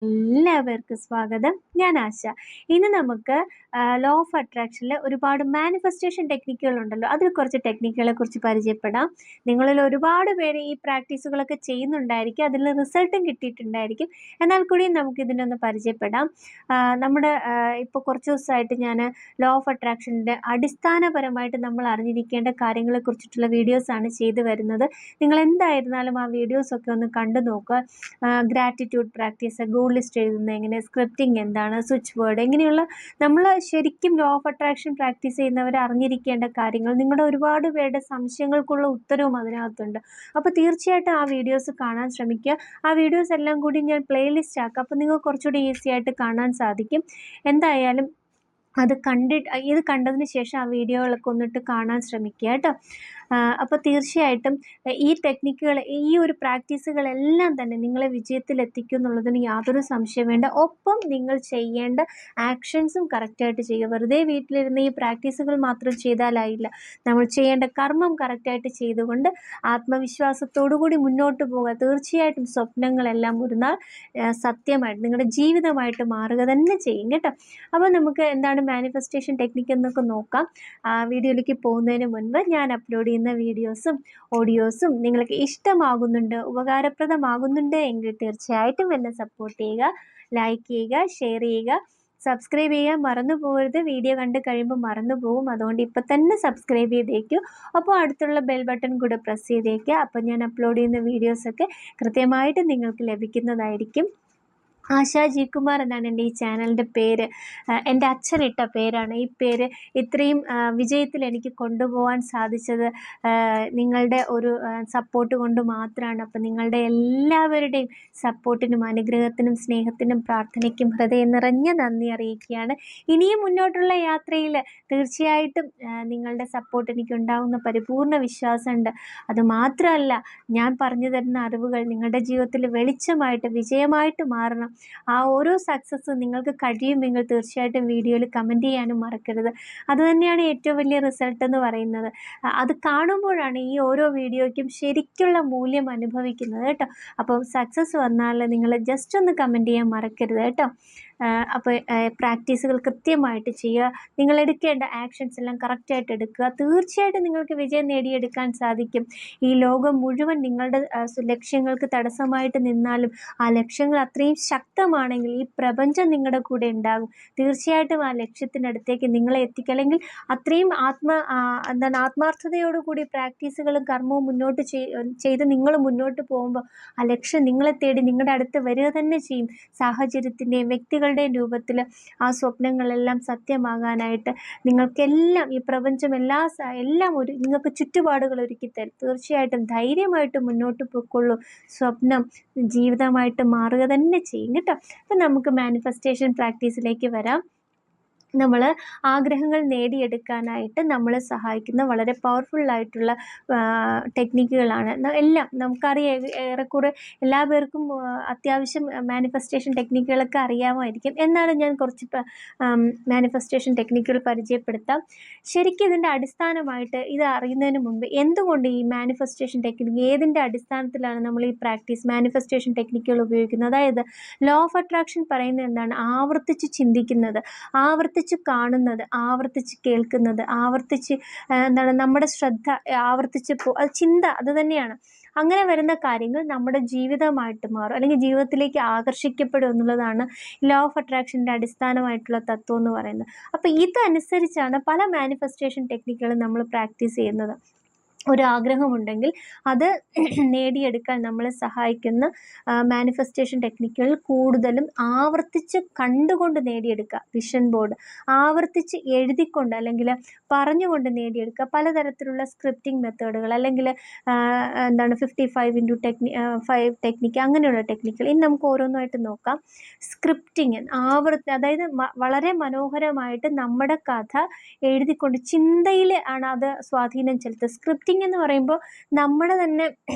എല്ലാവർക്കും സ്വാഗതം. ഞാൻ ആശ. ഇന്ന് നമുക്ക് ലോ ഓഫ് അട്രാക്ഷനിലെ ഒരുപാട് മാനിഫെസ്റ്റേഷൻ ടെക്നിക്കുകളുണ്ടല്ലോ. അതിൽ കുറച്ച് ടെക്നിക്കുകളെ കുറിച്ച് പരിചയപ്പെടാം. നിങ്ങളിൽ ഒരുപാട് പേര് ഈ പ്രാക്ടീസുകളൊക്കെ ചെയ്യുന്നുണ്ടായിരിക്കും. അതിൽ റിസൾട്ടും കിട്ടിയിട്ടുണ്ടായിരിക്കും. എന്നാൽ കൂടി നമുക്ക് ഇതിനൊന്ന് പരിചയപ്പെടാം. നമ്മുടെ ഇപ്പോൾ കുറച്ച് ദിവസമായിട്ട് ഞാൻ ലോ ഓഫ് അട്രാക്ഷൻ്റെ അടിസ്ഥാനപരമായിട്ട് നമ്മൾ അറിഞ്ഞിരിക്കേണ്ട കാര്യങ്ങളെ കുറിച്ചിട്ടുള്ള വീഡിയോസാണ് ചെയ്തു വരുന്നത്. നിങ്ങൾ എന്തായിരുന്നാലും ആ വീഡിയോസൊക്കെ ഒന്ന് കണ്ടു നോക്കുക. ഗ്രാറ്റിറ്റ്യൂഡ് പ്രാക്ടീസ്, ഗോൾ ലിസ്റ്റ് എഴുതുന്നത് എങ്ങനെ, സ്ക്രിപ്റ്റിംഗ് എന്താണ്, സ്വിച്ച് വേർഡ്, ഇങ്ങനെയുള്ള നമ്മൾ ശരിക്കും ലോ ഓഫ് അട്രാക്ഷൻ പ്രാക്ടീസ് ചെയ്യുന്നവർ അറിഞ്ഞിരിക്കേണ്ട കാര്യങ്ങൾ, നിങ്ങളുടെ ഒരുപാട് പേരുടെ സംശയങ്ങൾക്കുള്ള ഉത്തരവും അതിനകത്തുണ്ട്. അപ്പോൾ തീർച്ചയായിട്ടും ആ വീഡിയോസ് കാണാൻ ശ്രമിക്കുക. ആ വീഡിയോസ് എല്ലാം കൂടി ഞാൻ പ്ലേലിസ്റ്റ് ആക്കാം. അപ്പോൾ നിങ്ങൾക്ക് കുറച്ചുകൂടി ഈസി ആയിട്ട് കാണാൻ സാധിക്കും. എന്തായാലും ഇത് കണ്ടതിന് ശേഷം ആ വീഡിയോകളൊക്കെ ഒന്നിട്ട് കാണാൻ ശ്രമിക്കുക കേട്ടോ. അപ്പോൾ തീർച്ചയായിട്ടും ഈ ടെക്നിക്കുകൾ, ഈ ഒരു പ്രാക്ടീസുകളെല്ലാം തന്നെ നിങ്ങളെ വിജയത്തിലെത്തിക്കും എന്നുള്ളതിന് യാതൊരു സംശയം വേണ്ട. ഒപ്പം നിങ്ങൾ ചെയ്യേണ്ട ആക്ഷൻസും കറക്റ്റായിട്ട് ചെയ്യുക. വെറുതെ വീട്ടിലിരുന്ന് ഈ പ്രാക്ടീസുകൾ മാത്രം ചെയ്താലായില്ല. നമ്മൾ ചെയ്യേണ്ട കർമ്മം കറക്റ്റായിട്ട് ചെയ്തുകൊണ്ട് ആത്മവിശ്വാസത്തോടു കൂടി മുന്നോട്ട് പോവുക. തീർച്ചയായിട്ടും സ്വപ്നങ്ങളെല്ലാം ഒരു നാൾ സത്യമായിട്ട് നിങ്ങളുടെ ജീവിതമായിട്ട് മാറുക തന്നെ ചെയ്യും കേട്ടോ. അപ്പോൾ നമുക്ക് എന്താണ് മാനിഫെസ്റ്റേഷൻ ടെക്നിക്ക് എന്നൊക്കെ നോക്കാം. വീഡിയോയിലേക്ക് പോകുന്നതിന് മുൻപ് ഞാൻ അപ്ലോഡ് ചെയ്യുന്ന വീഡിയോസും ഓഡിയോസും നിങ്ങൾക്ക് ഇഷ്ടമാകുന്നുണ്ട്, ഉപകാരപ്രദമാകുന്നുണ്ട് എങ്കിൽ തീർച്ചയായിട്ടും എന്നെ സപ്പോർട്ട് ചെയ്യുക, ലൈക്ക് ചെയ്യുക, ഷെയർ ചെയ്യുക, സബ്സ്ക്രൈബ് ചെയ്യാൻ മറന്നു പോകരുത്. വീഡിയോ കണ്ട് കഴിയുമ്പോൾ മറന്നു പോകും. അതുകൊണ്ട് ഇപ്പം തന്നെ സബ്സ്ക്രൈബ് ചെയ്തേക്കും. അപ്പോൾ അടുത്തുള്ള ബെൽ ബട്ടൺ കൂടെ പ്രസ് ചെയ്തേക്കുക. അപ്പോൾ ഞാൻ അപ്ലോഡ് ചെയ്യുന്ന വീഡിയോസൊക്കെ കൃത്യമായിട്ട് നിങ്ങൾക്ക് ലഭിക്കുന്നതായിരിക്കും. ആശ ജി കുമാർ എന്നാണ് എൻ്റെ ഈ ചാനലിൻ്റെ പേര്. എൻ്റെ അച്ഛനിട്ട പേരാണ്. ഈ പേര് ഇത്രയും വിജയത്തിൽ എനിക്ക് കൊണ്ടുപോകാൻ സാധിച്ചത് നിങ്ങളുടെ ഒരു സപ്പോർട്ട് കൊണ്ട് മാത്രമാണ്. അപ്പം നിങ്ങളുടെ എല്ലാവരുടെയും സപ്പോർട്ടിനും അനുഗ്രഹത്തിനും സ്നേഹത്തിനും പ്രാർത്ഥനയ്ക്കും ഹൃദയം നിറഞ്ഞ നന്ദി അറിയിക്കുകയാണ്. ഇനിയും മുന്നോട്ടുള്ള യാത്രയിൽ തീർച്ചയായിട്ടും നിങ്ങളുടെ സപ്പോർട്ട് എനിക്കുണ്ടാകുന്ന പരിപൂർണ വിശ്വാസമുണ്ട്. അതുമാത്രമല്ല, ഞാൻ പറഞ്ഞു തരുന്ന അറിവുകൾ നിങ്ങളുടെ ജീവിതത്തിൽ വെളിച്ചമായിട്ട് വിജയമായിട്ട് മാറണം. ആ ഓരോ സക്സസ് നിങ്ങൾക്ക് കഴിയുമെങ്കിൽ തീർച്ചയായിട്ടും വീഡിയോയിൽ കമൻറ്റ് ചെയ്യാനും മറക്കരുത്. അതുതന്നെയാണ് ഏറ്റവും വലിയ റിസൾട്ട് എന്ന് പറയുന്നത്. അത് കാണുമ്പോഴാണ് ഈ ഓരോ വീഡിയോയ്ക്കും ശരിക്കുള്ള മൂല്യം അനുഭവിക്കുന്നത് കേട്ടോ. അപ്പം സക്സസ് വന്നാൽ നിങ്ങൾ ജസ്റ്റ് ഒന്ന് കമൻറ്റ് ചെയ്യാൻ മറക്കരുത് കേട്ടോ. അപ്പോൾ പ്രാക്ടീസുകൾ കൃത്യമായിട്ട് ചെയ്യുക. നിങ്ങൾ എടുക്കേണ്ട ആക്ഷൻസ് എല്ലാം കറക്റ്റായിട്ട് എടുക്കുക. തീർച്ചയായിട്ടും നിങ്ങൾക്ക് വിജയം നേടിയെടുക്കാൻ സാധിക്കും. ഈ ലോകം മുഴുവൻ നിങ്ങളുടെ ലക്ഷ്യങ്ങൾക്ക് തടസ്സമായിട്ട് നിന്നാലും ആ ലക്ഷ്യങ്ങൾ അത്രയും ശക്തമാണെങ്കിൽ ഈ പ്രപഞ്ചം നിങ്ങളുടെ കൂടെ ഉണ്ടാകും. തീർച്ചയായിട്ടും ആ ലക്ഷ്യത്തിനടുത്തേക്ക് നിങ്ങളെ എത്തിക്കുക. അല്ലെങ്കിൽ അത്രയും ആത്മാർത്ഥതയോടുകൂടി പ്രാക്ടീസുകളും കർമ്മവും മുന്നോട്ട് ചെയ്ത് നിങ്ങൾ മുന്നോട്ട് പോകുമ്പോൾ ആ ലക്ഷ്യം നിങ്ങളെ തേടി നിങ്ങളുടെ അടുത്ത് വരിക തന്നെ ചെയ്യും. സാഹചര്യത്തിൻ്റെയും വ്യക്തികളുടെയും രൂപത്തിൽ ആ സ്വപ്നങ്ങളെല്ലാം സത്യമാകാനായിട്ട് നിങ്ങൾക്കെല്ലാം ഈ പ്രപഞ്ചം എല്ലാം നിങ്ങൾക്ക് ചുറ്റുപാടുകൾ ഒരുക്കി തരും. തീർച്ചയായിട്ടും ധൈര്യമായിട്ട് മുന്നോട്ട് പോയിക്കൊള്ളൂ. സ്വപ്നം ജീവിതമായിട്ട് മാറുക തന്നെ ചെയ്യും കേട്ടോ. അപ്പം നമുക്ക് മാനിഫെസ്റ്റേഷൻ പ്രാക്ടീസിലേക്ക് വരാം. നമ്മൾ ആഗ്രഹങ്ങൾ നേടിയെടുക്കാനായിട്ട് നമ്മളെ സഹായിക്കുന്ന വളരെ പവർഫുള്ളായിട്ടുള്ള ടെക്നിക്കുകളാണ് എല്ലാം. നമുക്കറിയാം, ഏറെക്കുറെ എല്ലാ പേർക്കും അത്യാവശ്യം മാനിഫെസ്റ്റേഷൻ ടെക്നിക്കുകളൊക്കെ അറിയാമായിരിക്കും. എന്നാലും ഞാൻ കുറച്ച് മാനിഫെസ്റ്റേഷൻ ടെക്നിക്കുകൾ പരിചയപ്പെടുത്താം. ശരിക്കും ഇതിൻ്റെ അടിസ്ഥാനമായിട്ട് ഇത് അറിയുന്നതിന് മുമ്പ് എന്തുകൊണ്ട് ഈ മാനിഫെസ്റ്റേഷൻ ടെക്നിക്ക്, ഏതിൻ്റെ അടിസ്ഥാനത്തിലാണ് നമ്മൾ ഈ മാനിഫെസ്റ്റേഷൻ ടെക്നിക്കുകൾ ഉപയോഗിക്കുന്നത്? അതായത് ലോ ഓഫ് അട്രാക്ഷൻ പറയുന്നത് എന്താണ്? ആവർത്തിച്ച് ചിന്തിക്കുന്നത്, ആവർത്തിച്ച് കാണുന്നത്, ആവർത്തിച്ച് കേൾക്കുന്നത്, ആവർത്തിച്ച് നമ്മുടെ ശ്രദ്ധ ആവർത്തിച്ച് അത് ചിന്ത അത് തന്നെയാണ്. അങ്ങനെ വരുന്ന കാര്യങ്ങൾ നമ്മുടെ ജീവിതമായിട്ട് മാറും, അല്ലെങ്കിൽ ജീവിതത്തിലേക്ക് ആകർഷിക്കപ്പെടും എന്നുള്ളതാണ് ലോ ഓഫ് അട്രാക്ഷൻ്റെ അടിസ്ഥാനമായിട്ടുള്ള തത്വം എന്ന് പറയുന്നത്. അപ്പോൾ ഇതനുസരിച്ചാണ് പല മാനിഫെസ്റ്റേഷൻ ടെക്നിക്കുകളും നമ്മൾ പ്രാക്ടീസ് ചെയ്യുന്നത്. ഒരു ആഗ്രഹമുണ്ടെങ്കിൽ അത് നേടിയെടുക്കാൻ നമ്മളെ സഹായിക്കുന്ന മാനിഫെസ്റ്റേഷൻ ടെക്നിക്കുകൾ കൂടുതലും ആവർത്തിച്ച് കണ്ടുകൊണ്ട് നേടിയെടുക്കുക. വിഷൻ ബോർഡ് ആവർത്തിച്ച് എഴുതിക്കൊണ്ട് അല്ലെങ്കിൽ പറഞ്ഞുകൊണ്ട് നേടിയെടുക്കുക. പലതരത്തിലുള്ള സ്ക്രിപ്റ്റിംഗ് മെത്തേഡുകൾ, അല്ലെങ്കിൽ 55x5 ടെക്നിക്ക്, അങ്ങനെയുള്ള ടെക്നിക്കുകൾ. ഇനി നമുക്ക് ഓരോന്നായിട്ട് നോക്കാം. സ്ക്രിപ്റ്റിംഗ് അതായത് വളരെ മനോഹരമായിട്ട് നമ്മുടെ കഥ എഴുതിക്കൊണ്ട് ചിന്തയിൽ ആണ് അത് സ്വാധീനം ചെലുത്തുക. സ്ക്രിപ്റ്റിംഗ് എന്ന് പറയുമ്പോൾ നമ്മുടെ തന്നെ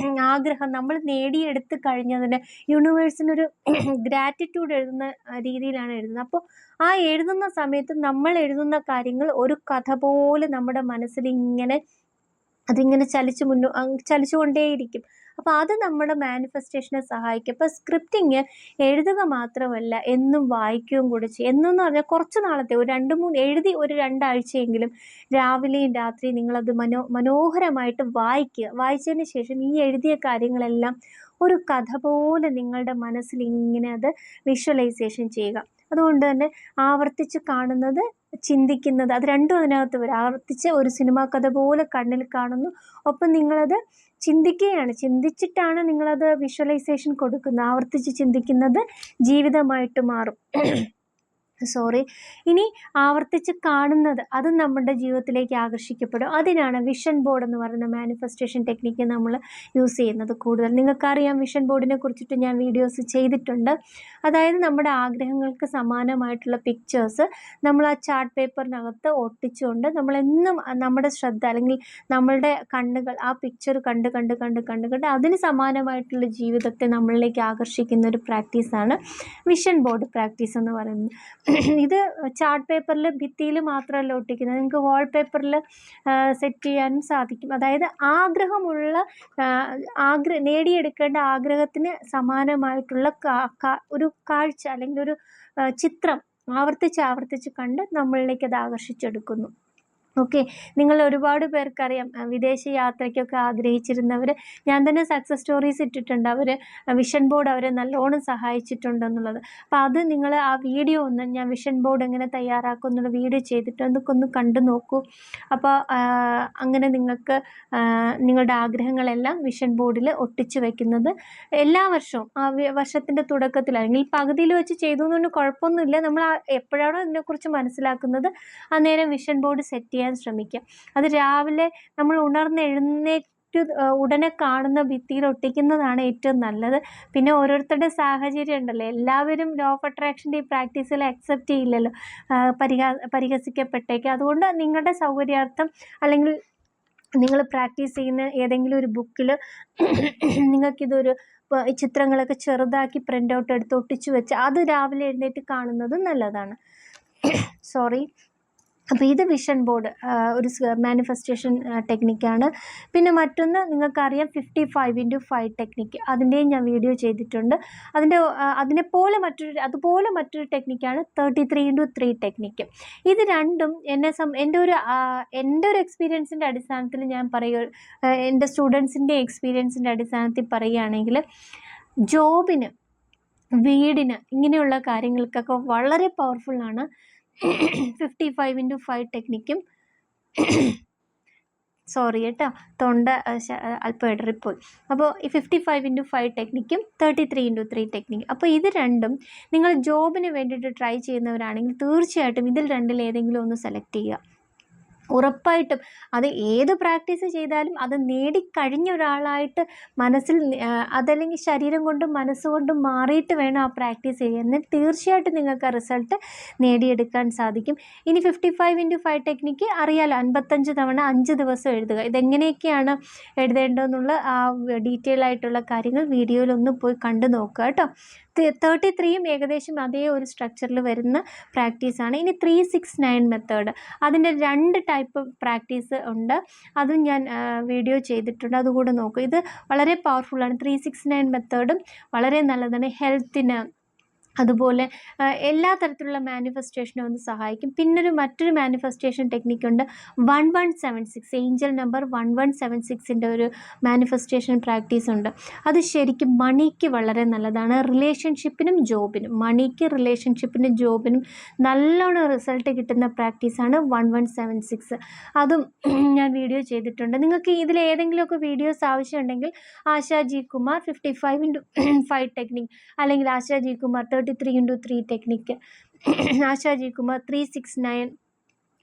ആഗ്രഹം നമ്മൾ നേടിയെടുത്ത് കഴിഞ്ഞതിന് യൂണിവേഴ്സിനൊരു ഗ്രാറ്റിറ്റ്യൂഡ് എഴുതുന്ന രീതിയിലാണ് എഴുതുന്നത്. അപ്പോൾ ആ എഴുതുന്ന സമയത്ത് നമ്മൾ എഴുതുന്ന കാര്യങ്ങൾ ഒരു കഥ പോലെ നമ്മുടെ മനസ്സിൽ അതിങ്ങനെ ചലിച്ചുകൊണ്ടേയിരിക്കും. അപ്പോൾ അത് നമ്മുടെ മാനിഫെസ്റ്റേഷനെ സഹായിക്കും. അപ്പോൾ സ്ക്രിപ്റ്റിങ് എഴുതുക മാത്രമല്ല, എന്നും വായിക്കുകയും കൂടെ ചെയ്യും. എന്നെന്ന് പറഞ്ഞാൽ കുറച്ച് നാളത്തെ ഒരു 2-3 എഴുതി ഒരു 2 ആഴ്ചയെങ്കിലും രാവിലെയും രാത്രിയും നിങ്ങളത് മനോഹരമായിട്ട് വായിക്കുക. വായിച്ചതിന് ശേഷം ഈ എഴുതിയ കാര്യങ്ങളെല്ലാം ഒരു കഥ പോലെ നിങ്ങളുടെ മനസ്സിൽ ഇങ്ങനെ അത് വിഷ്വലൈസേഷൻ ചെയ്യുക. അതുകൊണ്ട് തന്നെ ആവർത്തിച്ച് കാണുന്നത്, ചിന്തിക്കുന്നത്, അത് രണ്ടും അതിനകത്ത് വരും. ആവർത്തിച്ച് ഒരു സിനിമാ കഥ പോലെ കണ്ണിൽ കാണുന്നു, ഒപ്പം നിങ്ങളത് ചിന്തിക്കുകയാണ്. ചിന്തിച്ചിട്ടാണ് നിങ്ങളത് വിഷ്വലൈസേഷൻ കൊടുക്കുന്നത്. ആവർത്തിച്ച് ചിന്തിക്കുന്നത് ജീവിതമായിട്ട് മാറും. ഇനി ആവർത്തിച്ച് കാണുന്നത് അത് നമ്മുടെ ജീവിതത്തിലേക്ക് ആകർഷിക്കപ്പെടും. അതിനാണ് വിഷൻ ബോർഡ് എന്ന് പറയുന്ന മാനിഫെസ്റ്റേഷൻ ടെക്നിക്ക് നമ്മൾ യൂസ് ചെയ്യുന്നത് കൂടുതൽ. നിങ്ങൾക്കറിയാം, വിഷൻ ബോർഡിനെ കുറിച്ചിട്ട് ഞാൻ വീഡിയോസ് ചെയ്തിട്ടുണ്ട്. അതായത് നമ്മുടെ ആഗ്രഹങ്ങൾക്ക് സമാനമായിട്ടുള്ള പിക്ചേഴ്സ് നമ്മൾ ആ ചാർട്ട് പേപ്പറിനകത്ത് ഒട്ടിച്ചുകൊണ്ട് നമ്മളെന്നും നമ്മുടെ ശ്രദ്ധ അല്ലെങ്കിൽ നമ്മളുടെ കണ്ണുകൾ ആ പിക്ചർ കണ്ട് കണ്ട് കണ്ട് കണ്ട് കണ്ട് അതിന് സമാനമായിട്ടുള്ള ജീവിതത്തെ നമ്മളിലേക്ക് ആകർഷിക്കുന്ന ഒരു പ്രാക്ടീസാണ് വിഷൻ ബോർഡ് പ്രാക്ടീസ് എന്ന് പറയുന്നത്. ഇത് ചാർട്ട് പേപ്പറിൽ ഭിത്തിയിൽ മാത്രമല്ല ഒട്ടിക്കുന്നത്, നിങ്ങൾക്ക് വാൾപേപ്പറിൽ സെറ്റ് ചെയ്യാനും സാധിക്കും. അതായത് ആഗ്രഹമുള്ള നേടിയെടുക്കേണ്ട ആഗ്രഹത്തിന് സമാനമായിട്ടുള്ള ഒരു കാഴ്ച അല്ലെങ്കിൽ ഒരു ചിത്രം ആവർത്തിച്ച് കണ്ട് നമ്മളിലേക്ക് അത് ആകർഷിച്ചെടുക്കുന്നു. ഓക്കെ, നിങ്ങൾ ഒരുപാട് പേർക്കറിയാം, വിദേശ യാത്രയ്ക്കൊക്കെ ആഗ്രഹിച്ചിരുന്നവർ, ഞാൻ തന്നെ സക്സസ് സ്റ്റോറീസ് ഇട്ടിട്ടുണ്ട്, അവർ വിഷൻ ബോർഡ് അവരെ നല്ലോണം സഹായിച്ചിട്ടുണ്ടെന്നുള്ളത്. അപ്പോൾ അത് നിങ്ങൾ ആ വീഡിയോ ഒന്ന്, ഞാൻ വിഷൻ ബോർഡ് എങ്ങനെ തയ്യാറാക്കും എന്നുള്ള വീഡിയോ ചെയ്തിട്ട് അതൊക്കെ ഒന്ന് കണ്ടു നോക്കൂ. അപ്പോൾ അങ്ങനെ നിങ്ങൾക്ക് നിങ്ങളുടെ ആഗ്രഹങ്ങളെല്ലാം വിഷൻ ബോർഡിൽ ഒട്ടിച്ച് വയ്ക്കുന്നത് എല്ലാ വർഷവും ആ വർഷത്തിൻ്റെ തുടക്കത്തിൽ അല്ലെങ്കിൽ പകുതിയിൽ വെച്ച് ചെയ്തു എന്നുകൊണ്ട് കുഴപ്പമൊന്നുമില്ല. നമ്മൾ എപ്പോഴാണോ ഇതിനെക്കുറിച്ച് മനസ്സിലാക്കുന്നത് അന്നേരം വിഷൻ ബോർഡ് സെറ്റ് ചെയ്യാൻ ശ്രമിക്കുക. അത് രാവിലെ നമ്മൾ എഴുന്നേറ്റ് ഉടനെ കാണുന്ന ഭിത്തിയിൽ ഒട്ടിക്കുന്നതാണ് ഏറ്റവും നല്ലത്. പിന്നെ ഓരോരുത്തരുടെ സാഹചര്യം ഉണ്ടല്ലോ, എല്ലാവരും ലോ ഓഫ് അട്രാക്ഷൻ്റെ ഈ പ്രാക്ടീസിൽ അക്സെപ്റ്റ് ചെയ്യില്ലല്ലോ, പരിഹസിക്കപ്പെട്ടേക്ക്. അതുകൊണ്ട് നിങ്ങളുടെ സൗകര്യാർത്ഥം അല്ലെങ്കിൽ നിങ്ങൾ പ്രാക്ടീസ് ചെയ്യുന്ന ഏതെങ്കിലും ഒരു ബുക്കിൽ നിങ്ങൾക്കിതൊരു ചിത്രങ്ങളൊക്കെ ചെറുതാക്കി പ്രിൻ്റ് ഔട്ട് എടുത്ത് ഒട്ടിച്ചു വെച്ച് അത് രാവിലെ എഴുന്നേറ്റ് കാണുന്നത് നല്ലതാണ്. അപ്പോൾ ഇത് വിഷൻ ബോർഡ് ഒരു മാനിഫെസ്റ്റേഷൻ ടെക്നിക്കാണ്. പിന്നെ മറ്റൊന്ന് നിങ്ങൾക്കറിയാം 55x5 ടെക്നിക്ക്, അതിൻ്റെയും ഞാൻ വീഡിയോ ചെയ്തിട്ടുണ്ട്. അതുപോലെ മറ്റൊരു ടെക്നിക്കാണ് 33x3 ടെക്നിക്ക്. ഇത് രണ്ടും എൻ്റെ ഒരു എക്സ്പീരിയൻസിൻ്റെ അടിസ്ഥാനത്തിൽ ഞാൻ എൻ്റെ സ്റ്റുഡൻസിൻ്റെ എക്സ്പീരിയൻസിൻ്റെ അടിസ്ഥാനത്തിൽ പറയുകയാണെങ്കിൽ ജോബിന്, വീടിന്, ഇങ്ങനെയുള്ള കാര്യങ്ങൾക്കൊക്കെ വളരെ പവർഫുള്ളാണ് 55x5 ടെക്നിക്കും. കേട്ടോ, തൊണ്ട അല്പം ഇടറിപ്പോയി. അപ്പോൾ ഈ 55x5 ടെക്നിക്കും 33x3 ടെക്നിക്കും. അപ്പോൾ ഇത് രണ്ടും നിങ്ങൾ ജോബിന് വേണ്ടിയിട്ട് ട്രൈ ചെയ്യുന്നവരാണെങ്കിൽ തീർച്ചയായിട്ടും ഇതിൽ രണ്ടിൽ ഏതെങ്കിലും ഒന്ന് സെലക്ട് ചെയ്യുക. ഉറപ്പായിട്ടും അത് ഏത് പ്രാക്ടീസ് ചെയ്താലും അത് നേടിക്കഴിഞ്ഞ ഒരാളായിട്ട് മനസ്സിൽ അതല്ലെങ്കിൽ ശരീരം കൊണ്ടും മനസ്സുകൊണ്ടും മാറിയിട്ട് വേണം ആ പ്രാക്ടീസ് ചെയ്യാൻ. എന്നിട്ട് തീർച്ചയായിട്ടും നിങ്ങൾക്ക് ആ റിസൾട്ട് നേടിയെടുക്കാൻ സാധിക്കും. ഇനി 55x5 ടെക്നിക്ക് അറിയാലോ, 55 തവണ 5 ദിവസം എഴുതുക. ഇതെങ്ങനെയൊക്കെയാണ് എഴുതേണ്ടതെന്നുള്ള ആ ഡീറ്റെയിൽ ആയിട്ടുള്ള കാര്യങ്ങൾ വീഡിയോയിലൊന്ന് പോയി കണ്ടു നോക്കുക കേട്ടോ. 33യും ഏകദേശം അതേ ഒരു സ്ട്രക്ചറിൽ വരുന്ന പ്രാക്ടീസാണ്. ഇനി 369 മെത്തേഡ്, അതിൻ്റെ 2 ടൈപ്പ് പ്രാക്ടീസ് ഉണ്ട്, അതും ഞാൻ വീഡിയോ ചെയ്തിട്ടുണ്ട്, അതുകൂടെ നോക്കും. ഇത് വളരെ പവർഫുള്ളാണ്. 369 മെത്തേഡും വളരെ നല്ലതാണ് ഹെൽത്തിന്, അതുപോലെ എല്ലാ തരത്തിലുള്ള മാനിഫെസ്റ്റേഷനും ഒന്ന് സഹായിക്കും. പിന്നെ മറ്റൊരു മാനിഫെസ്റ്റേഷൻ ടെക്നിക്കുണ്ട് 1176, ഏഞ്ചൽ നമ്പർ 1176ൻ്റെ ഒരു മാനിഫെസ്റ്റേഷൻ പ്രാക്ടീസ് ഉണ്ട്. അത് ശരിക്കും മണിക്ക് വളരെ നല്ലതാണ്, റിലേഷൻഷിപ്പിനും ജോബിനും. മണിക്ക്, റിലേഷൻഷിപ്പിനും ജോബിനും നല്ലോണം റിസൾട്ട് കിട്ടുന്ന പ്രാക്ടീസാണ് 1176. അതും ഞാൻ വീഡിയോ ചെയ്തിട്ടുണ്ട്. നിങ്ങൾക്ക് ഇതിലേതെങ്കിലുമൊക്കെ വീഡിയോസ് ആവശ്യമുണ്ടെങ്കിൽ ASHA G Kumar 55x5 technique, അല്ലെങ്കിൽ ASHA G Kumar 33x3 technique, ASHA G Kumar 369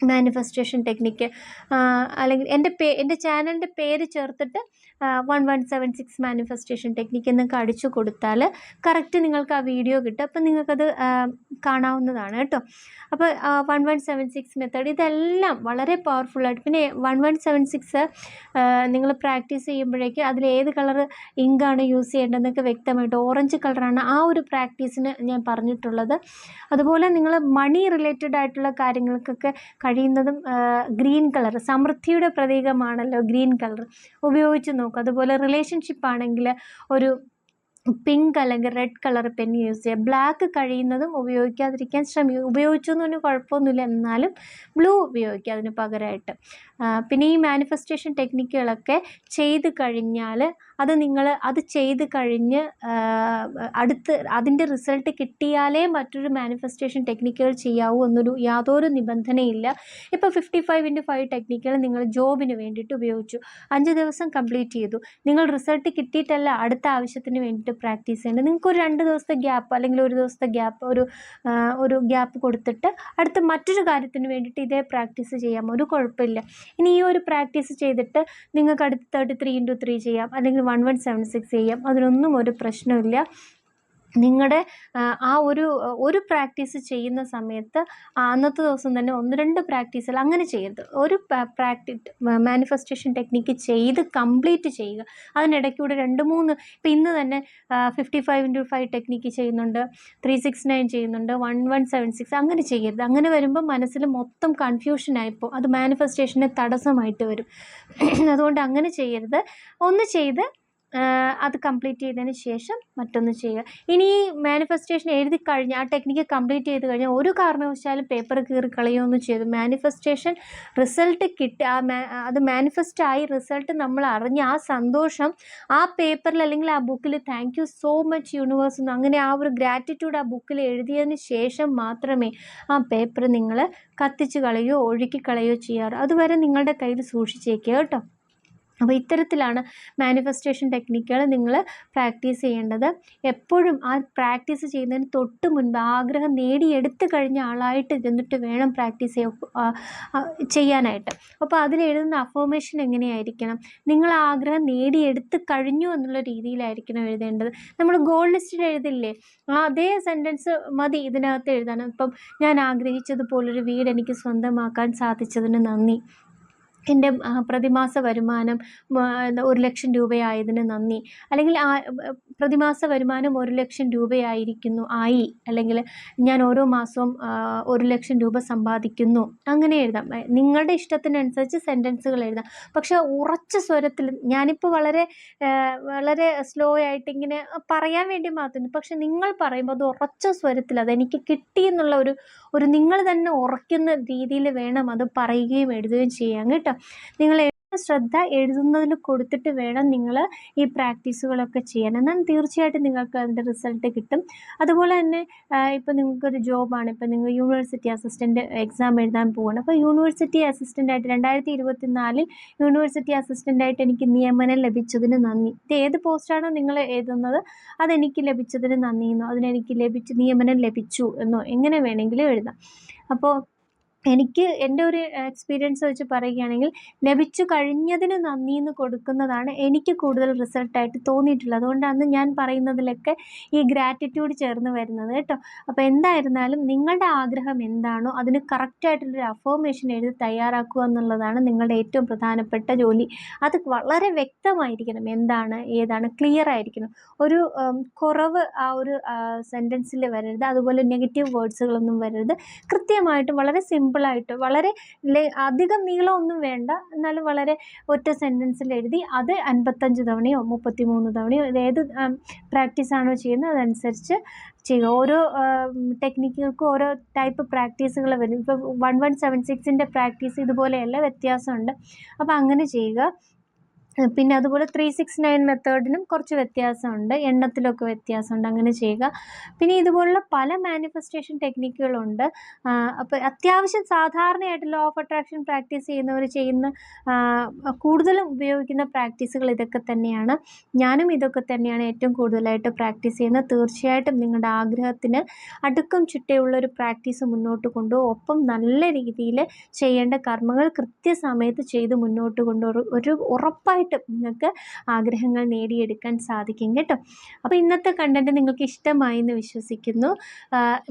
manifestation technique, അല്ലെങ്കിൽ എൻ്റെ ചാനലിൻ്റെ പേര് ചേർത്തിട്ട് 1176 മാനിഫെസ്റ്റേഷൻ ടെക്നിക്ക് എന്നൊക്കെ അടിച്ചു കൊടുത്താൽ കറക്റ്റ് നിങ്ങൾക്ക് ആ വീഡിയോ കിട്ടും. അപ്പം നിങ്ങൾക്കത് കാണാവുന്നതാണ് കേട്ടോ. അപ്പോൾ 1176 മെത്തേഡ് ഇതെല്ലാം വളരെ പവർഫുള്ളായിട്ട്. പിന്നെ 1176 നിങ്ങൾ പ്രാക്ടീസ് ചെയ്യുമ്പോഴേക്ക് അതിൽ ഏത് കളർ ഇങ്കാണ് യൂസ് ചെയ്യേണ്ടതെന്നൊക്കെ വ്യക്തമായിട്ട്, ഓറഞ്ച് കളറാണ് ആ ഒരു പ്രാക്ടീസിന് ഞാൻ പറഞ്ഞിട്ടുള്ളത്. അതുപോലെ നിങ്ങൾ മണി റിലേറ്റഡ് ആയിട്ടുള്ള കാര്യങ്ങൾക്കൊക്കെ കഴിയുന്നതും ഗ്രീൻ കളർ, സമൃദ്ധിയുടെ പ്രതീകമാണല്ലോ ഗ്രീൻ കളർ, ഉപയോഗിച്ച് നോക്കുക. അതുപോലെ റിലേഷൻഷിപ്പ് ആണെങ്കിൽ ഒരു പിങ്ക് അല്ലെങ്കിൽ റെഡ് കളർ പെൻ യൂസ് ചെയ്യുക. ബ്ലാക്ക് കഴിയുന്നതും ഉപയോഗിക്കാതിരിക്കാൻ ശ്രമിക്കുക. ഉപയോഗിച്ചു എന്ന് പറഞ്ഞാൽ കുഴപ്പമൊന്നുമില്ല, എന്നാലും ബ്ലൂ ഉപയോഗിക്കുക അതിന് പകരമായിട്ട്. പിന്നെ ഈ മാനിഫെസ്റ്റേഷൻ ടെക്നിക്കുകളൊക്കെ ചെയ്ത് കഴിഞ്ഞാൽ അത് ചെയ്ത് കഴിഞ്ഞ് അതിൻ്റെ റിസൾട്ട് കിട്ടിയാലേ മറ്റൊരു മാനിഫെസ്റ്റേഷൻ ടെക്നിക്കുകൾ ചെയ്യാവൂ എന്നൊരു യാതൊരു നിബന്ധനയില്ല. ഇപ്പോൾ 55x5 ടെക്നിക്കുകൾ നിങ്ങൾ ജോബിന് വേണ്ടിയിട്ട് ഉപയോഗിച്ചു, 5 ദിവസം കംപ്ലീറ്റ് ചെയ്തു. നിങ്ങൾ റിസൾട്ട് കിട്ടിയിട്ടല്ല അടുത്ത ആവശ്യത്തിന് വേണ്ടിയിട്ട് പ്രാക്ടീസ് ചെയ്യേണ്ടത്. നിങ്ങൾക്കൊരു 2 ദിവസത്തെ ഗ്യാപ്പ് അല്ലെങ്കിൽ 1 ദിവസത്തെ ഗ്യാപ്പ്, ഒരു ഗ്യാപ്പ് കൊടുത്തിട്ട് അടുത്ത മറ്റൊരു കാര്യത്തിന് വേണ്ടിയിട്ട് ഇതേ പ്രാക്ടീസ് ചെയ്യാം, ഒരു കുഴപ്പമില്ല. ഇനി ഈ ഒരു പ്രാക്ടീസ് ചെയ്തിട്ട് നിങ്ങൾക്ക് അടുത്ത് 33x3 ചെയ്യാം, അല്ലെങ്കിൽ 1176 ചെയ്യാം, അതിനൊന്നും ഒരു പ്രശ്നമില്ല. നിങ്ങളുടെ ആ ഒരു പ്രാക്ടീസ് ചെയ്യുന്ന സമയത്ത് അന്നത്തെ ദിവസം തന്നെ 1-2 പ്രാക്ടീസുകൾ അങ്ങനെ ചെയ്യരുത്. ഒരു മാനിഫെസ്റ്റേഷൻ ടെക്നിക്ക് ചെയ്ത് കംപ്ലീറ്റ് ചെയ്യുക. അതിനിടയ്ക്കൂടെ 2-3 ഇപ്പം ഇന്ന് തന്നെ 55x5 ടെക്നിക്ക് ചെയ്യുന്നുണ്ട്, 369 ചെയ്യുന്നുണ്ട്, 1176 അങ്ങനെ ചെയ്യരുത്. അങ്ങനെ വരുമ്പോൾ മനസ്സിൽ മൊത്തം കൺഫ്യൂഷനായിപ്പോൾ അത് മാനിഫെസ്റ്റേഷന് തടസ്സമായിട്ട് വരും. അതുകൊണ്ട് അങ്ങനെ ചെയ്യരുത്. ഒന്ന് ചെയ്ത് അത് കംപ്ലീറ്റ് ചെയ്തതിന് ശേഷം മറ്റൊന്ന് ചെയ്യുക. ഇനി ഈ മാനിഫെസ്റ്റേഷൻ എഴുതി കഴിഞ്ഞ് ആ ടെക്നിക്ക് കംപ്ലീറ്റ് ചെയ്ത് കഴിഞ്ഞാൽ ഒരു കാരണവശാലും പേപ്പർ കീറി കളയുകയൊന്നും ചെയ്തു. മാനിഫെസ്റ്റേഷൻ റിസൾട്ട് കിട്ടി, അത് മാനിഫെസ്റ്റായി റിസൾട്ട് നമ്മൾ അറിഞ്ഞ് ആ സന്തോഷം ആ പേപ്പറിൽ അല്ലെങ്കിൽ ആ ബുക്കിൽ thank you so much universe എന്ന് അങ്ങനെ ആ ഒരു ഗ്രാറ്റിറ്റ്യൂഡ് ആ ബുക്കിൽ എഴുതിയതിന് ശേഷം മാത്രമേ ആ പേപ്പർ നിങ്ങൾ കത്തിച്ച് കളയുകയോ ഒഴുക്കി കളയുകയോ ചെയ്യാറ്. അതുവരെ നിങ്ങളുടെ കയ്യിൽ സൂക്ഷിച്ചേക്കുക കേട്ടോ. അപ്പോൾ ഇത്തരത്തിലാണ് മാനിഫെസ്റ്റേഷൻ ടെക്നിക്കുകൾ നിങ്ങൾ പ്രാക്ടീസ് ചെയ്യേണ്ടത്. എപ്പോഴും ആ പ്രാക്ടീസ് ചെയ്യുന്നതിന് തൊട്ട് മുൻപ് ആഗ്രഹം നേടിയെടുത്ത് കഴിഞ്ഞ ആളായിട്ട് ഇരുന്നിട്ട് വേണം പ്രാക്ടീസ് ചെയ്യാനായിട്ട്. അപ്പോൾ അതിലെഴുതുന്ന അഫർമേഷൻ എങ്ങനെയായിരിക്കണം? നിങ്ങൾ ആഗ്രഹം നേടിയെടുത്ത് കഴിഞ്ഞു എന്നുള്ള രീതിയിലായിരിക്കണം എഴുതേണ്ടത്. നമ്മൾ ഗോൾ ലിസ്റ്റിൽ എഴുതില്ലേ, അതേ സെൻറ്റൻസ് മതി ഇതിനകത്ത് എഴുതാൻ. ഇപ്പം ഞാൻ ആഗ്രഹിച്ചതുപോലൊരു വീട് എനിക്ക് സ്വന്തമാക്കാൻ സാധിച്ചതിന് നന്ദി, എൻ്റെ പ്രതിമാസ വരുമാനം 1,00,000 രൂപയായതിന് നന്ദി, അല്ലെങ്കിൽ പ്രതിമാസ വരുമാനം 1,00,000 രൂപയായിരിക്കുന്നു അല്ലെങ്കിൽ ഞാൻ ഓരോ മാസവും 1,00,000 രൂപ സമ്പാദിക്കുന്നു, അങ്ങനെ എഴുതാം. നിങ്ങളുടെ ഇഷ്ടത്തിനനുസരിച്ച് സെൻറ്റൻസുകൾ എഴുതാം. പക്ഷേ ഉറച്ച സ്വരത്തിൽ, ഞാനിപ്പോൾ വളരെ സ്ലോ ആയിട്ട് ഇങ്ങനെ പറയാൻ വേണ്ടി മാത്രം, പക്ഷെ നിങ്ങൾ പറയുമ്പോൾ അത് ഉറച്ച സ്വരത്തിൽ അതെനിക്ക് കിട്ടി എന്നുള്ള ഒരു നിങ്ങൾ തന്നെ ഉറയ്ക്കുന്ന രീതിയിൽ വേണം അത് പറയുകയും എഴുതുകയും ചെയ്യാൻ കേട്ടോ. നിങ്ങൾ ശ്രദ്ധ എഴുതുന്നതിൽ കൊടുത്തിട്ട് വേണം നിങ്ങൾ ഈ പ്രാക്ടീസുകളൊക്കെ ചെയ്യാൻ. എന്നാൽ തീർച്ചയായിട്ടും നിങ്ങൾക്ക് അതിൻ്റെ റിസൾട്ട് കിട്ടും. അതുപോലെ തന്നെ ഇപ്പോൾ നിങ്ങൾക്കൊരു ജോബാണ്, ഇപ്പോൾ നിങ്ങൾ യൂണിവേഴ്സിറ്റി അസിസ്റ്റൻ്റ് എക്സാം എഴുതാൻ പോവുകയാണ്. അപ്പോൾ യൂണിവേഴ്സിറ്റി അസിസ്റ്റൻ്റായിട്ട് 2024 യൂണിവേഴ്സിറ്റി അസിസ്റ്റൻ്റായിട്ട് എനിക്ക് നിയമനം ലഭിച്ചതിന് നന്ദി. ഇത് ഏത് പോസ്റ്റാണോ നിങ്ങൾ എഴുതുന്നത് അതെനിക്ക് ലഭിച്ചതിന് നന്ദി എന്നോ അതിനെനിക്ക് നിയമനം ലഭിച്ചു എന്നോ എങ്ങനെ വേണമെങ്കിലും എഴുതാം. അപ്പോൾ എനിക്ക് എൻ്റെ ഒരു എക്സ്പീരിയൻസ് വെച്ച് പറയുകയാണെങ്കിൽ ലഭിച്ചു കഴിഞ്ഞതിന് നന്ദി എന്ന് കൊടുക്കുന്നതാണ് എനിക്ക് കൂടുതൽ റിസൾട്ടായിട്ട് തോന്നിയിട്ടുള്ളത്. അതുകൊണ്ടാണ് ഞാൻ പറയുന്നതിലൊക്കെ ഈ ഗ്രാറ്റിറ്റ്യൂഡ് ചേർന്ന് വരുന്നത് കേട്ടോ. അപ്പോൾ എന്തായിരുന്നാലും നിങ്ങളുടെ ആഗ്രഹം എന്താണോ അതിന് കറക്റ്റായിട്ടുള്ളൊരു അഫർമേഷൻ എഴുതി തയ്യാറാക്കുക എന്നുള്ളതാണ് നിങ്ങളുടെ ഏറ്റവും പ്രധാനപ്പെട്ട ജോലി. അത് വളരെ വ്യക്തമായിരിക്കണം, എന്താണ് ഏതാണ് ക്ലിയർ ആയിരിക്കണം. ഒരു കുറവ് ആ ഒരു സെൻറ്റൻസിൽ വരരുത്, അതുപോലെ നെഗറ്റീവ് വേർഡ്സുകളൊന്നും വരരുത്. കൃത്യമായിട്ട് വളരെ സിമ്പിളായിട്ട്, വളരെ അധികം നീളമൊന്നും വേണ്ട, എന്നാലും വളരെ ഒറ്റ സെൻറ്റൻസിൽ എഴുതി അത് 55 തവണയോ 33 തവണയോ ഏത് പ്രാക്ടീസാണോ ചെയ്യുന്നത് അതനുസരിച്ച് ചെയ്യുക. ഓരോ ടെക്നിക്കുകൾക്കും ഓരോ ടൈപ്പ് പ്രാക്ടീസുകൾ വരും. ഇപ്പോൾ 1176ൻ്റെ പ്രാക്ടീസ് ഇതുപോലെയല്ല, വ്യത്യാസമുണ്ട്. അപ്പോൾ അങ്ങനെ ചെയ്യുക. പിന്നെ അതുപോലെ 369 മെത്തേഡിനും കുറച്ച് വ്യത്യാസമുണ്ട്, എണ്ണത്തിലൊക്കെ വ്യത്യാസമുണ്ട്, അങ്ങനെ ചെയ്യുക. പിന്നെ ഇതുപോലുള്ള പല മാനിഫെസ്റ്റേഷൻ ടെക്നിക്കുകളുണ്ട്. അപ്പോൾ അത്യാവശ്യം സാധാരണയായിട്ട് ലോ ഓഫ് അട്രാക്ഷൻ പ്രാക്ടീസ് ചെയ്യുന്നവർ ചെയ്യുന്ന കൂടുതലും ഉപയോഗിക്കുന്ന പ്രാക്ടീസുകൾ ഇതൊക്കെ തന്നെയാണ്. ഞാനും ഇതൊക്കെ തന്നെയാണ് ഏറ്റവും കൂടുതലായിട്ട് പ്രാക്ടീസ് ചെയ്യുന്നത്. തീർച്ചയായിട്ടും നിങ്ങളുടെ ആഗ്രഹത്തിന് അടുക്കും ചിട്ടയുള്ളൊരു പ്രാക്ടീസ് മുന്നോട്ട് കൊണ്ടുപോകും. ഒപ്പം നല്ല രീതിയിൽ ചെയ്യേണ്ട കർമ്മങ്ങൾ കൃത്യസമയത്ത് ചെയ്ത് മുന്നോട്ട് കൊണ്ടുപോകും. ഉറപ്പായിട്ട് ഉറപ്പായിട്ടും നിങ്ങൾക്ക് ആഗ്രഹങ്ങൾ നേടിയെടുക്കാൻ സാധിക്കും കേട്ടോ. അപ്പോൾ ഇന്നത്തെ കണ്ടൻറ്റ് നിങ്ങൾക്ക് ഇഷ്ടമായി എന്ന് വിശ്വസിക്കുന്നു.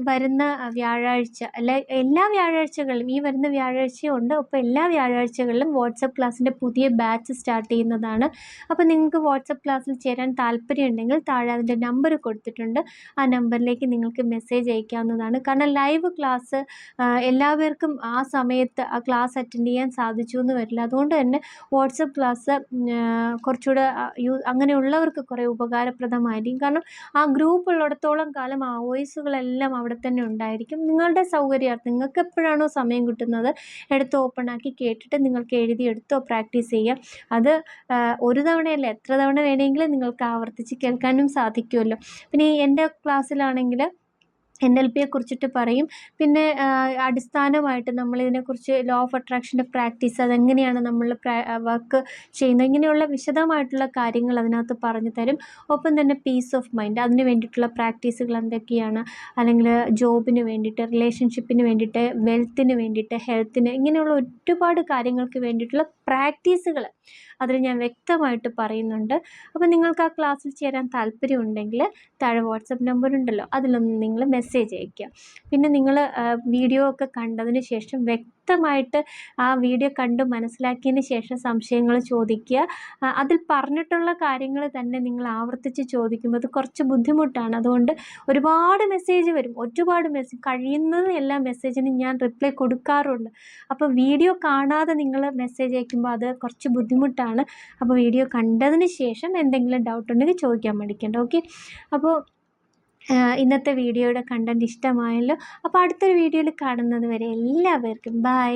വരുന്ന വ്യാഴാഴ്ച എല്ലാ വ്യാഴാഴ്ചകളിലും, ഈ വരുന്ന വ്യാഴാഴ്ചയും ഉണ്ട്, അപ്പോൾ എല്ലാ വ്യാഴാഴ്ചകളിലും വാട്സപ്പ് ക്ലാസ്സിൻ്റെ പുതിയ ബാച്ച് സ്റ്റാർട്ട് ചെയ്യുന്നതാണ്. അപ്പോൾ നിങ്ങൾക്ക് വാട്സപ്പ് ക്ലാസ്സിൽ ചേരാൻ താല്പര്യമുണ്ടെങ്കിൽ താഴെ അതിൻ്റെ നമ്പർ കൊടുത്തിട്ടുണ്ട്. ആ നമ്പറിലേക്ക് നിങ്ങൾക്ക് മെസ്സേജ് അയക്കാവുന്നതാണ്. കാരണം ലൈവ് ക്ലാസ് എല്ലാവർക്കും ആ സമയത്ത് ആ ക്ലാസ് അറ്റൻഡ് ചെയ്യാൻ സാധിച്ചു എന്ന് വരില്ല. അതുകൊണ്ട് തന്നെ വാട്സപ്പ് ക്ലാസ് കുറച്ചുകൂടെ അങ്ങനെയുള്ളവർക്ക് കുറേ ഉപകാരപ്രദമായിരിക്കും. കാരണം ആ ഗ്രൂപ്പ് ഉള്ളിടത്തോളം കാലം ആ വോയിസുകളെല്ലാം അവിടെ തന്നെ ഉണ്ടായിരിക്കും. നിങ്ങളുടെ സൗകര്യാർത്ഥം നിങ്ങൾക്ക് എപ്പോഴാണോ സമയം കിട്ടുന്നത് എടുത്ത് ഓപ്പണാക്കി കേട്ടിട്ട് നിങ്ങൾക്ക് എഴുതിയെടുത്തോ പ്രാക്ടീസ് ചെയ്യാം. അത് ഒരു തവണയല്ല, എത്ര തവണ വേണമെങ്കിലും നിങ്ങൾക്ക് ആവർത്തിച്ച് കേൾക്കാനും സാധിക്കുമല്ലോ. പിന്നെ എൻ്റെ ക്ലാസ്സിലാണെങ്കിൽ NLPയെ കുറിച്ചിട്ട് പറയും. പിന്നെ അടിസ്ഥാനമായിട്ട് നമ്മളിതിനെക്കുറിച്ച് ലോ ഓഫ് അട്രാക്ഷൻ്റെ പ്രാക്ടീസ്, അതെങ്ങനെയാണ് നമ്മൾ വർക്ക് ചെയ്യുന്നത്, ഇങ്ങനെയുള്ള വിശദമായിട്ടുള്ള കാര്യങ്ങൾ അതിനകത്ത് പറഞ്ഞു തരും. ഒപ്പം തന്നെ പീസ് ഓഫ് മൈൻഡ്, അതിന് വേണ്ടിയിട്ടുള്ള പ്രാക്ടീസുകൾ എന്തൊക്കെയാണ്, അല്ലെങ്കിൽ ജോബിന് വേണ്ടിയിട്ട്, റിലേഷൻഷിപ്പിന് വേണ്ടിയിട്ട്, വെൽത്തിന് വേണ്ടിയിട്ട്, ഹെൽത്തിന്, ഇങ്ങനെയുള്ള ഒരുപാട് കാര്യങ്ങൾക്ക് വേണ്ടിയിട്ടുള്ള പ്രാക്ടീസുകൾ അതിൽ ഞാൻ വ്യക്തമായിട്ട് പറയുന്നുണ്ട്. അപ്പോൾ നിങ്ങൾക്ക് ആ ക്ലാസ്സിൽ ചേരാൻ താല്പര്യമുണ്ടെങ്കിൽ താഴെ വാട്സപ്പ് നമ്പർ ഉണ്ടല്ലോ, അതിലൊന്ന് നിങ്ങൾ മെസ്സേജ് അയയ്ക്കുക. പിന്നെ നിങ്ങൾ വീഡിയോ ഒക്കെ കണ്ടതിന് ശേഷം വ്യക്തമായിട്ട് ആ വീഡിയോ കണ്ട് മനസ്സിലാക്കിയതിന് ശേഷം സംശയങ്ങൾ ചോദിക്കുക. അതിൽ പറഞ്ഞിട്ടുള്ള കാര്യങ്ങൾ തന്നെ നിങ്ങൾ ആവർത്തിച്ച് ചോദിക്കുമ്പോൾ അത് കുറച്ച് ബുദ്ധിമുട്ടാണ്. അതുകൊണ്ട് ഒരുപാട് മെസ്സേജ് വരും, ഒരുപാട് മെസ്സേജ്, കഴിയുന്നത് എല്ലാ മെസ്സേജിനും ഞാൻ റിപ്ലൈ കൊടുക്കാറുണ്ട്. അപ്പോൾ വീഡിയോ കാണാതെ നിങ്ങൾ മെസ്സേജ് അയക്കുമ്പോൾ അത് കുറച്ച് ബുദ്ധിമുട്ടാണ്. അപ്പോൾ വീഡിയോ കണ്ടതിന് ശേഷം എന്തെങ്കിലും ഡൗട്ട് ഉണ്ടെങ്കിൽ ചോദിക്കാൻ മടിക്കണ്ട. ഓക്കെ. അപ്പോൾ ഇന്നത്തെ വീഡിയോയുടെ കണ്ടൻറ്റ് ഇഷ്ടമായല്ലോ. അപ്പോൾ അടുത്തൊരു വീഡിയോയിൽ കാണുന്നത് വരെ എല്ലാവർക്കും ബൈ.